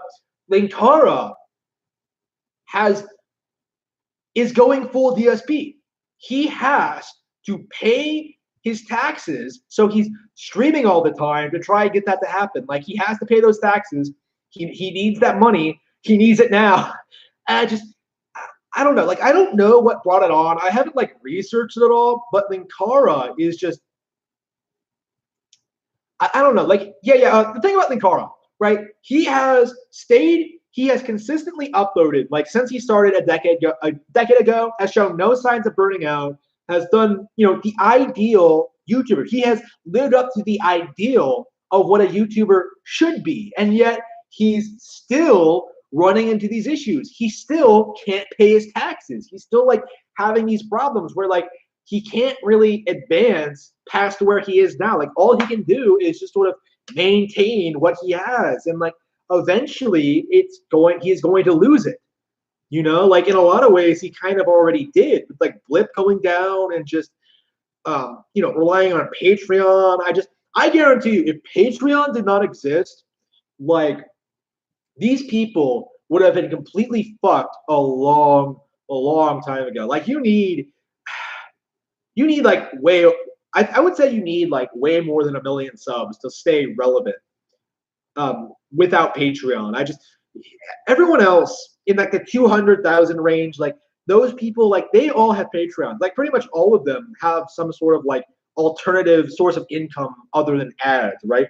Speaker 1: Linkara has is going full DSP. He has to pay his taxes, so he's streaming all the time to try and get that to happen. Like he has to pay those taxes. He needs that money. He needs it now. And I don't know. Like I don't know what brought it on. I haven't like researched it at all. But Linkara is just I don't know. Like yeah. The thing about Linkara, right? He has stayed. He has consistently uploaded, like since he started a decade ago, has shown no signs of burning out, has done, the ideal YouTuber. He has lived up to the ideal of what a YouTuber should be. And yet he's still running into these issues. He still can't pay his taxes. He's still like having these problems where like he can't really advance past where he is now. Like all he can do is just sort of maintain what he has. And like eventually he's going to lose it. Like in a lot of ways he kind of already did, with like Blip going down and just relying on Patreon. I guarantee you, if Patreon did not exist, like these people would have been completely fucked a long time ago. Like you need like I would say you need like way more than 1 million subs to stay relevant without Patreon. Everyone else in like the 200,000 range, like those people, like they all have Patreon. Like pretty much all of them have some sort of like alternative source of income other than ads, right?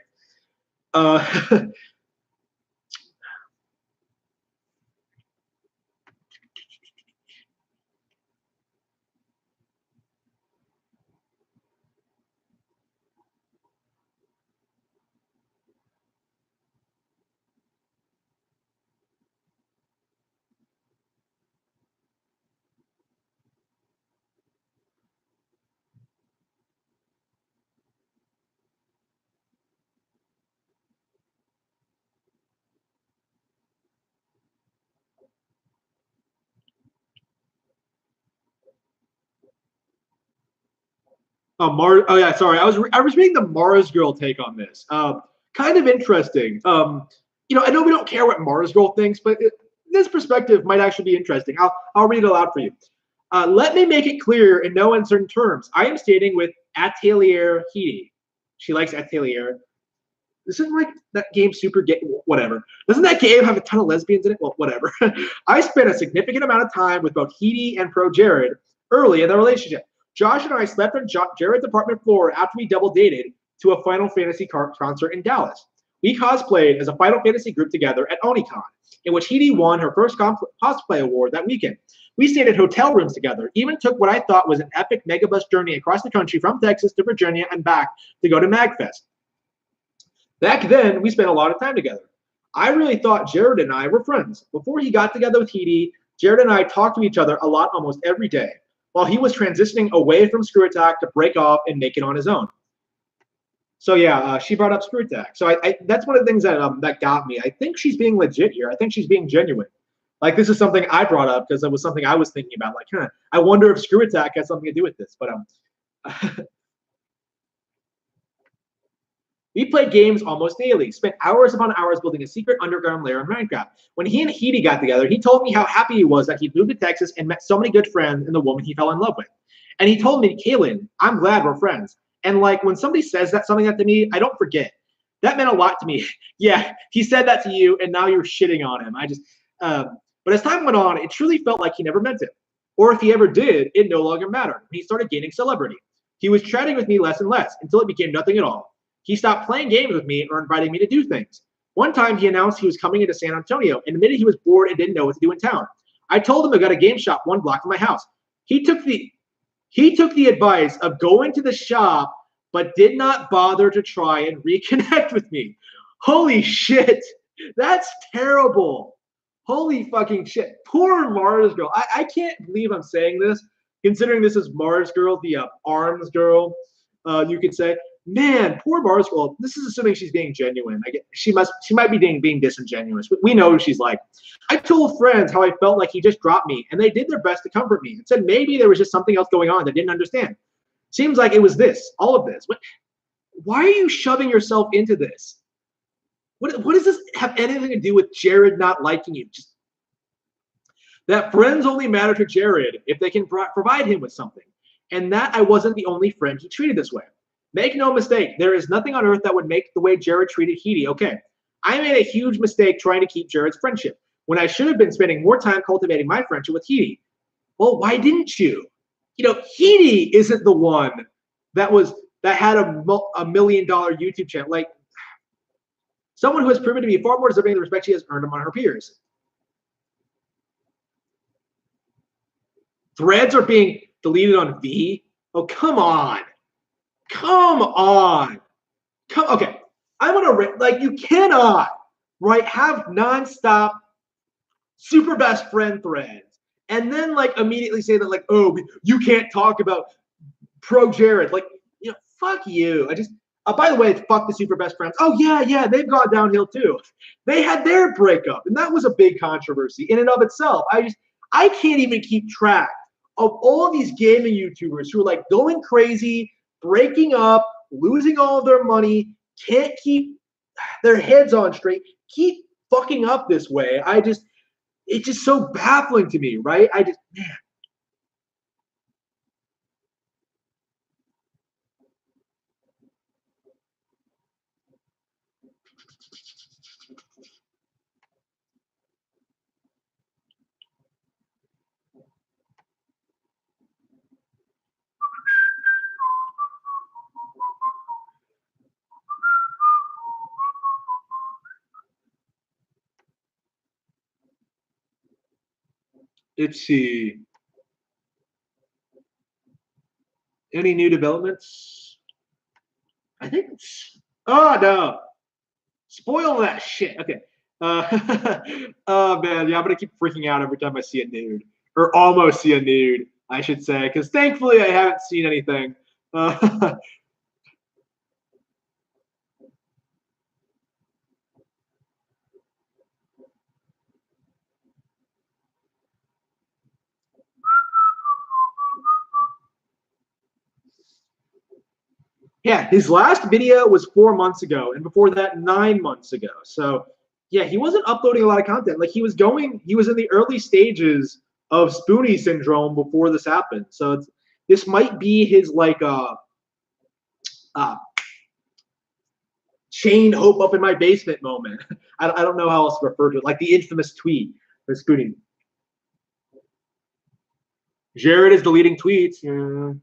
Speaker 1: Oh yeah, sorry. I was reading the Mars Girl take on this. Kind of interesting. I know we don't care what Mars Girl thinks, but this perspective might actually be interesting. I'll read it aloud for you. Let me make it clear in no uncertain terms. I am stating with Atelier Heedy. She likes Atelier. This isn't like that game super gay, whatever. Doesn't that game have a ton of lesbians in it? Well, whatever. I spent a significant amount of time with both Heedy and ProJared early in the relationship. Josh and I slept on Jared's apartment floor after we double dated to a Final Fantasy concert in Dallas. We cosplayed as a Final Fantasy group together at OniCon, in which Heedy won her first cosplay award that weekend. We stayed at hotel rooms together, even took what I thought was an epic megabus journey across the country from Texas to Virginia and back to go to MagFest. Back then, we spent a lot of time together. I really thought Jared and I were friends. Before he got together with Heedy, Jared and I talked to each other a lot almost every day, while he was transitioning away from Screw Attack to break off and make it on his own. So yeah, she brought up Screw Attack. So that's one of the things that got me. I think she's being legit here. I think she's being genuine. Like this is something I brought up because it was something I was thinking about. Like, I wonder if Screw Attack has something to do with this. But we played games almost daily, spent hours upon hours building a secret underground lair in Minecraft. When he and Heedy got together, he told me how happy he was that he'd moved to Texas and met so many good friends and the woman he fell in love with. And he told me, Kaylin, I'm glad we're friends. And like when somebody says something to me, I don't forget. That meant a lot to me. Yeah, he said that to you, and now you're shitting on him. But as time went on, it truly felt like he never meant it. Or if he ever did, it no longer mattered. He started gaining celebrity. He was chatting with me less and less until it became nothing at all. He stopped playing games with me or inviting me to do things. One time he announced he was coming into San Antonio and admitted he was bored and didn't know what to do in town. I told him I got a game shop 1 block from my house. He took the advice of going to the shop, but did not bother to try and reconnect with me. Holy shit. That's terrible. Holy fucking shit. Poor Mars Girl. I can't believe I'm saying this, considering this is Mars Girl, the arms girl, you could say. Man, poor Mars Girl. This is assuming she's being genuine. She might be being disingenuous. We know who she's like. I told friends how I felt like he just dropped me, and they did their best to comfort me and said maybe there was just something else going on that didn't understand. Seems like it was this, all of this. Why are you shoving yourself into this? What does this have anything to do with Jared not liking you? Just that friends only matter to Jared if they can provide him with something. And that I wasn't the only friend he treated this way. Make no mistake, there is nothing on earth that would make the way Jared treated Heidi okay. I made a huge mistake trying to keep Jared's friendship when I should have been spending more time cultivating my friendship with Heidi. Well, why didn't you? You know, Heidi isn't the one that had a $1 million YouTube channel. Like, someone who has proven to be far more deserving of the respect she has earned among her peers. Threads are being deleted on V. Oh, come on. Come on. Okay. I'm gonna like you cannot have nonstop super best friend threads and then like immediately say that like, oh, you can't talk about ProJared. Like, you know, fuck you. By the way, fuck the super best friends. Oh yeah, they've gone downhill too. They had their breakup, and that was a big controversy in and of itself. I can't even keep track of all of these gaming YouTubers who are like going crazy, breaking up, losing all of their money, can't keep their heads on straight, keep fucking up this way. It's just so baffling to me, right? Man. Let's see. Any new developments? I think oh no. Spoil that shit. Okay. Oh man, yeah, I'm gonna keep freaking out every time I see a nude. Or almost see a nude, I should say, because thankfully I haven't seen anything. Yeah, his last video was 4 months ago, and before that, 9 months ago. So, yeah, he wasn't uploading a lot of content. Like he was in the early stages of Spoonie syndrome before this happened. So this might be his like chain hope up in my basement moment. I don't know how else to refer to it. Like the infamous tweet for Spoonie. Jared is deleting tweets. Yeah.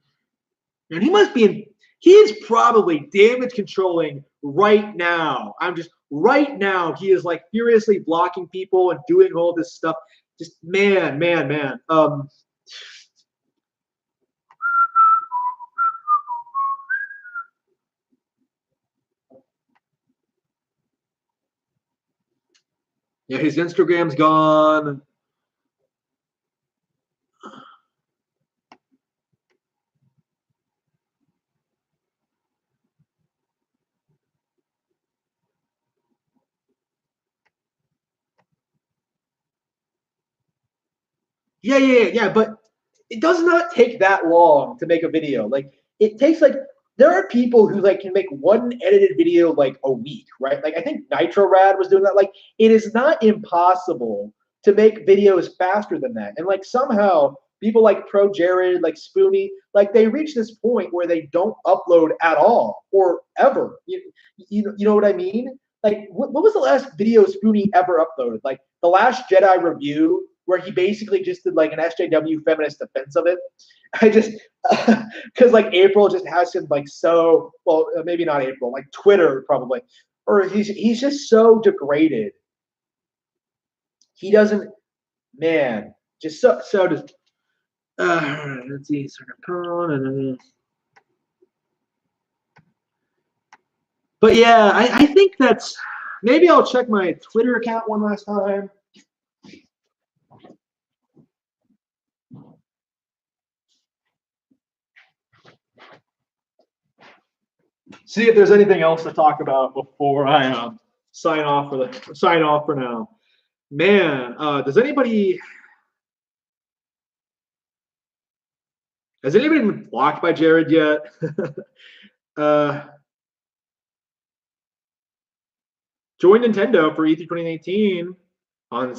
Speaker 1: And he is probably damage controlling right now. Right now, he is like furiously blocking people and doing all this stuff. Just man. Yeah, his Instagram's gone. Yeah. But it does not take that long to make a video. Like it takes like there are people who like can make one edited video like a week, right? Like I think Nitro Rad was doing that. Like it is not impossible to make videos faster than that. And like somehow people like ProJared, like Spoonie, like they reach this point where they don't upload at all or ever. You know what I mean? Like what was the last video Spoonie ever uploaded? Like the last Jedi review where he basically just did like an SJW feminist defense of it. I just because like April just has him like so well, maybe not April, like Twitter probably, or he's just so degraded. He doesn't, man, just so just. Let's see, sort of. But yeah, I think that's maybe I'll check my Twitter account one last time. See if there's anything else to talk about before I sign off for now. Man, has anybody been blocked by Jared yet? Join Nintendo for E3 2018 on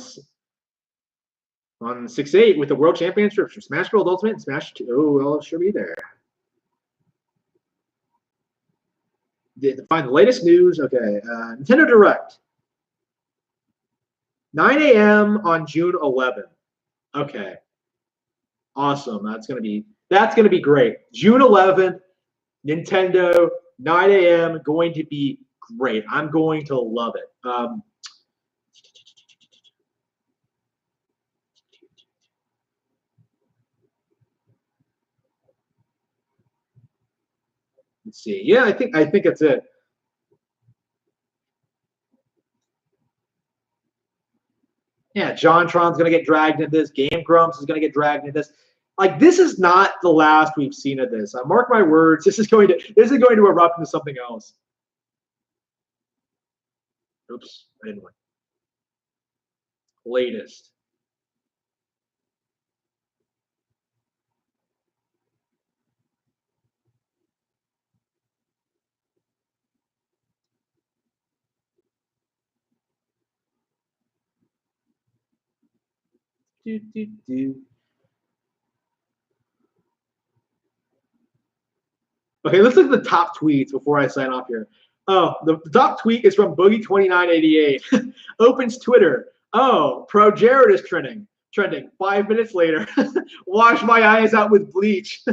Speaker 1: 6/8 with the World Championships for Smash Bros. Ultimate and Smash 2. Oh, I'll sure be there. Find the latest news. Okay, Nintendo Direct. 9 a.m. on June 11th. Okay, awesome. That's gonna be great. June 11th, Nintendo, 9 a.m. Going to be great. I'm going to love it. Let's see. Yeah, I think that's it. Yeah, JonTron's gonna get dragged into this. Game Grumps is gonna get dragged into this. Like this is not the last we've seen of this. Mark my words. This is going to erupt into something else. Oops. Anyway. Latest. Okay, let's look at the top tweets before I sign off here. Oh, the top tweet is from Boogie2988. Opens Twitter. Oh, ProJared is trending. 5 minutes later. Wash my eyes out with bleach.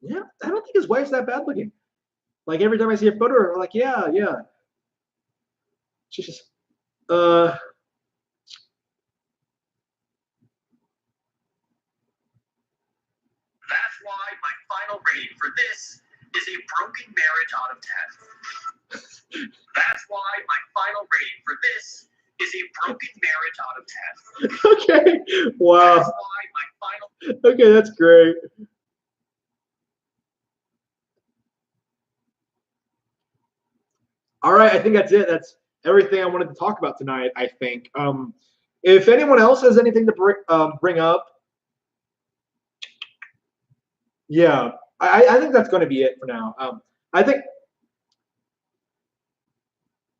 Speaker 1: Yeah, I don't think his wife's that bad looking. Like every time I see a photo, I'm like, yeah. She's just That's why my final rating for this is a broken marriage out of 10. That's why my final rating for this is a broken marriage out of 10. Okay. Wow. That's why my final. Okay, that's great. All right, I think that's it. That's everything I wanted to talk about tonight, I think. If anyone else has anything to bring up, yeah, I think that's going to be it for now. I think.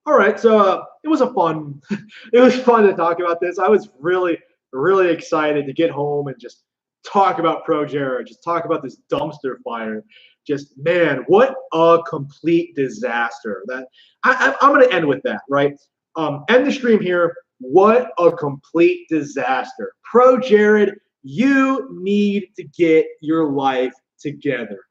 Speaker 1: All right, so it was fun to talk about this. I was really excited to get home and just talk about ProJared, just talk about this dumpster fire. Just man, what a complete disaster. That I'm going to end with that, right? End the stream here. What a complete disaster. ProJared, you need to get your life together.